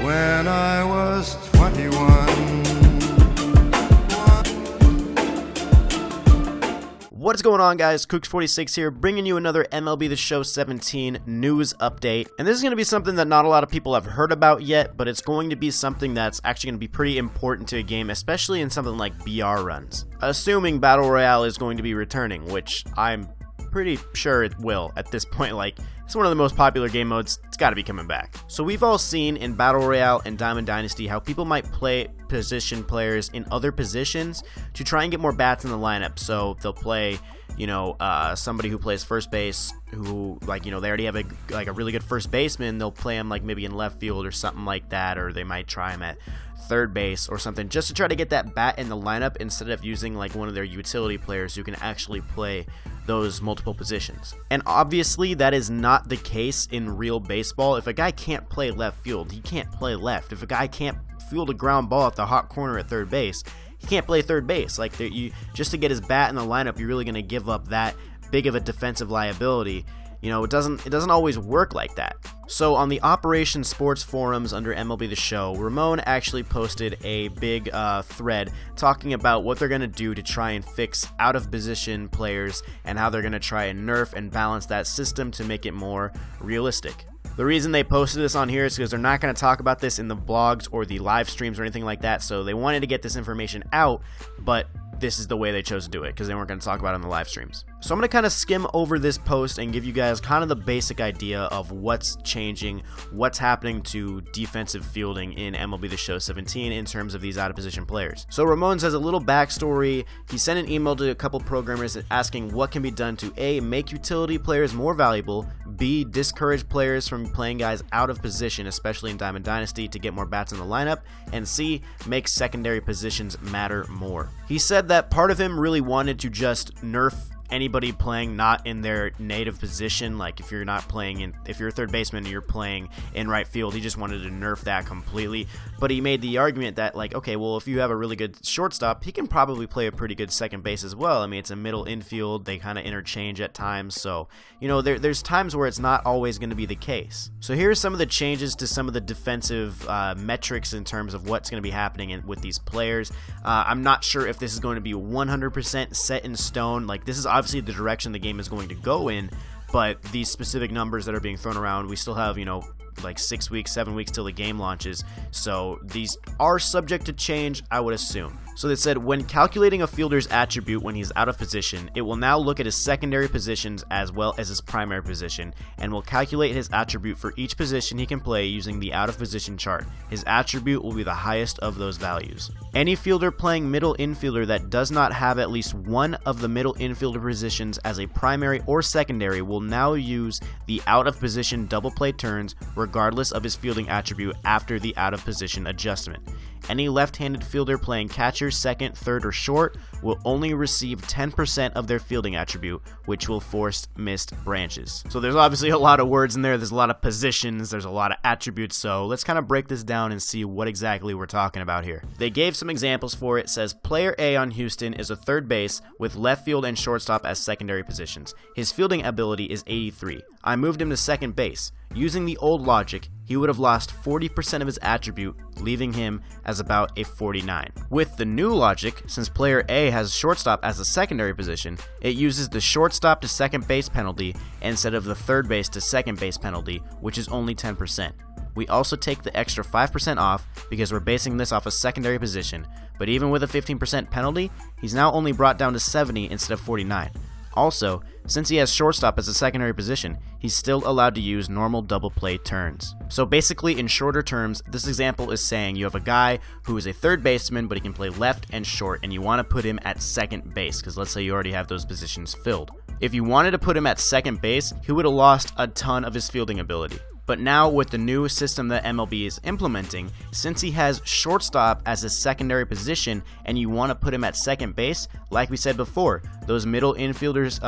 when I was 21. What's going on, guys? Koogs46 here, bringing you another MLB The Show 17 news update. And this is going to be something that not a lot of people have heard about yet, but it's going to be something that's actually going to be pretty important to a game, especially in something like BR runs. Assuming Battle Royale is going to be returning, which I'm pretty sure it will at this point. Like, it's one of the most popular game modes. It's got to be coming back. So we've all seen in Battle Royale and Diamond Dynasty how people might play position players in other positions to try and get more bats in the lineup. So they'll play, somebody who plays first base who, they already have a really good first baseman. They'll play him maybe in left field or something like that, or they might try him at third base or something just to try to get that bat in the lineup instead of using one of their utility players who can actually play those multiple positions. And obviously that is not the case in real baseball. If a guy can't play left field, he can't play left. If a guy can't field a ground ball at the hot corner at third base, he can't play third base. Just to get his bat in the lineup, you're really going to give up that big of a defensive liability. It doesn't always work like that. So on the Operation Sports forums under MLB The Show, Ramon actually posted a big thread talking about what they're going to do to try and fix out-of-position players and how they're going to try and nerf and balance that system to make it more realistic. The reason they posted this on here is because they're not going to talk about this in the blogs or the live streams or anything like that, so they wanted to get this information out, but this is the way they chose to do it because they weren't going to talk about it on the live streams. So I'm going to kind of skim over this post and give you guys kind of the basic idea of what's changing, what's happening to defensive fielding in MLB The Show 17 in terms of these out-of-position players. So Ramon says a little backstory. He sent an email to a couple programmers asking what can be done to A, make utility players more valuable, B, discourage players from playing guys out of position, especially in Diamond Dynasty, to get more bats in the lineup, and C, make secondary positions matter more. He said that part of him really wanted to just nerf anybody playing not in their native position. Like if you're a third baseman and you're playing in right field, he just wanted to nerf that completely. But he made the argument that okay, well, if you have a really good shortstop, he can probably play a pretty good second base as well. I mean, it's a middle infield, they kind of interchange at times, so there's times where it's not always going to be the case. So here's some of the changes to some of the defensive metrics in terms of what's going to be happening with these players. I'm not sure if this is going to be 100% set in stone. This is obviously the direction the game is going to go in, but these specific numbers that are being thrown around, we still have 6 weeks, 7 weeks till the game launches, so these are subject to change, I would assume. So they said when calculating a fielder's attribute when he's out of position, it will now look at his secondary positions as well as his primary position, and will calculate his attribute for each position he can play using the out of position chart. His attribute will be the highest of those values. Any fielder playing middle infielder that does not have at least one of the middle infielder positions as a primary or secondary will now use the out of position double play turns regardless of his fielding attribute after the out of position adjustment. Any left-handed fielder playing catcher, second, third, or short will only receive 10% of their fielding attribute, which will force missed branches. So there's obviously a lot of words in there, there's a lot of positions, there's a lot of attributes, so let's kind of break this down and see what exactly we're talking about here. They gave some examples for it. It says player A on Houston is a third base with left field and shortstop as secondary positions. His fielding ability is 83. I moved him to second base. Using the old logic, he would have lost 40% of his attribute, leaving him as about a 49. With the new logic, since player A has shortstop as a secondary position, it uses the shortstop to second base penalty instead of the third base to second base penalty, which is only 10%. We also take the extra 5% off because we're basing this off a secondary position, but even with a 15% penalty, he's now only brought down to 70 instead of 49. Also, since he has shortstop as a secondary position, he's still allowed to use normal double play turns. So basically, in shorter terms, this example is saying you have a guy who is a third baseman, but he can play left and short, and you want to put him at second base, because let's say you already have those positions filled. If you wanted to put him at second base, he would have lost a ton of his fielding ability. But now with the new system that MLB is implementing, since he has shortstop as a secondary position and you want to put him at second base, like we said before, those middle infielders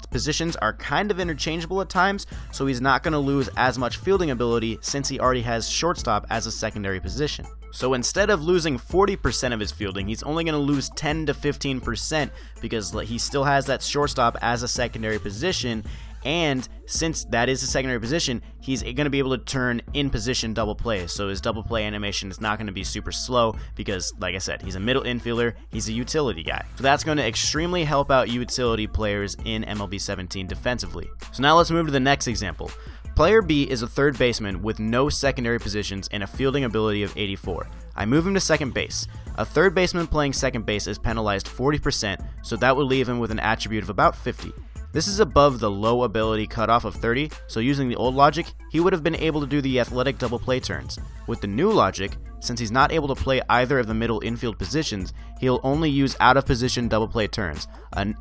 positions are kind of interchangeable at times, so he's not going to lose as much fielding ability since he already has shortstop as a secondary position. So instead of losing 40% of his fielding, he's only going to lose 10 to 15% because he still has that shortstop as a secondary position, And since that is a secondary position, he's going to be able to turn in position double plays. So his double play animation is not going to be super slow because, like I said, he's a middle infielder. He's a utility guy. So that's going to extremely help out utility players in MLB 17 defensively. So now let's move to the next example. Player B is a third baseman with no secondary positions and a fielding ability of 84. I move him to second base. A third baseman playing second base is penalized 40%, so that would leave him with an attribute of about 50. This is above the low ability cutoff of 30, so using the old logic, he would have been able to do the athletic double play turns. With the new logic, since he's not able to play either of the middle infield positions, he'll only use out of position double play turns.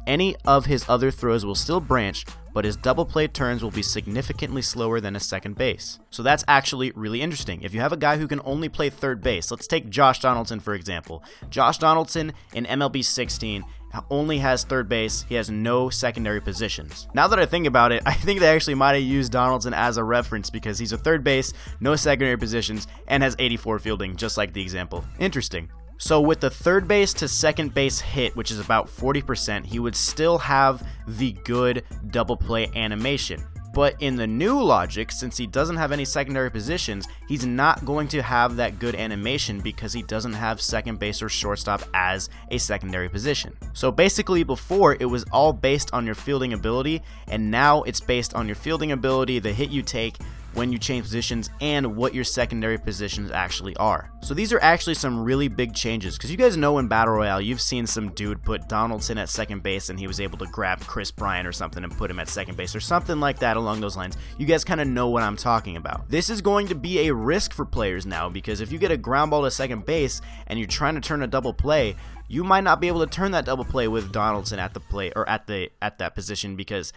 Any of his other throws will still branch, but his double play turns will be significantly slower than a second base. So that's actually really interesting. If you have a guy who can only play third base, let's take Josh Donaldson for example. Josh Donaldson in MLB 16 only has third base. He has no secondary positions. Now that I think about it, I think they actually might have used Donaldson as a reference because he's a third base, no secondary positions, and has 84 fielding, just like the example. Interesting. So with the third base to second base hit, which is about 40%, he would still have the good double play animation. But in the new logic, since he doesn't have any secondary positions, he's not going to have that good animation because he doesn't have second base or shortstop as a secondary position. So basically before, it was all based on your fielding ability, and now it's based on your fielding ability, the hit you take, when you change positions, and what your secondary positions actually are. So these are actually some really big changes, because you guys know in Battle Royale, you've seen some dude put Donaldson at second base and he was able to grab Chris Bryant or something and put him at second base or something like that along those lines. You guys kind of know what I'm talking about. This is going to be a risk for players now, because if you get a ground ball to second base and you're trying to turn a double play, you might not be able to turn that double play with Donaldson at the play or at that position because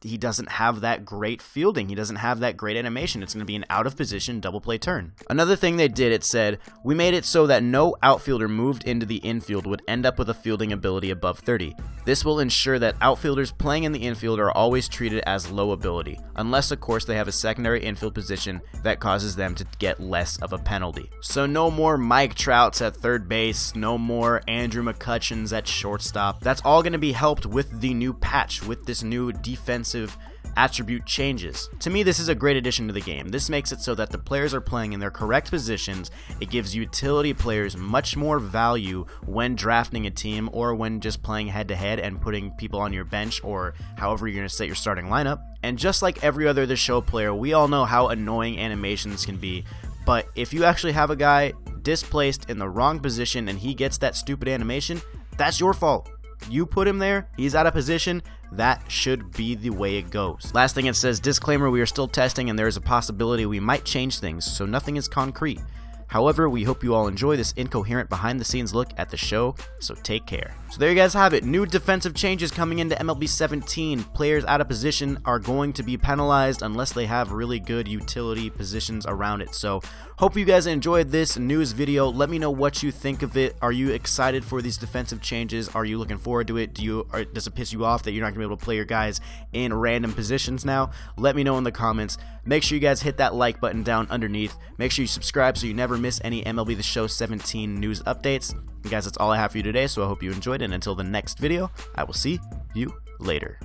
he doesn't have that great fielding. He doesn't have that great animation. It's going to be an out of position double play turn. Another thing they did, it said, we made it so that no outfielder moved into the infield would end up with a fielding ability above 30. This will ensure that outfielders playing in the infield are always treated as low ability, unless of course they have a secondary infield position that causes them to get less of a penalty. So no more Mike Trouts at third base, no more Andrew McCutcheons at shortstop. That's all going to be helped with the new patch, with this new defensive attribute changes. To me, this is a great addition to the game. This makes it so that the players are playing in their correct positions. It gives utility players much more value when drafting a team or when just playing head-to-head and putting people on your bench or however you're going to set your starting lineup. And just like every other The Show player, we all know how annoying animations can be, but if you actually have a guy displaced in the wrong position and he gets that stupid animation, that's your fault. You put him there, he's out of position, that should be the way it goes. Last thing it says, disclaimer, we are still testing and there is a possibility we might change things, so nothing is concrete. However, we hope you all enjoy this incoherent behind-the-scenes look at the show, so take care. So there you guys have it. New defensive changes coming into MLB 17. Players out of position are going to be penalized unless they have really good utility positions around it. So hope you guys enjoyed this news video. Let me know what you think of it. Are you excited for these defensive changes? Are you looking forward to it? Does it piss you off that you're not going to be able to play your guys in random positions now? Let me know in the comments. Make sure you guys hit that like button down underneath. Make sure you subscribe so you never miss any MLB The Show 17 news updates. And guys, that's all I have for you today, so I hope you enjoyed it. And until the next video, I will see you later.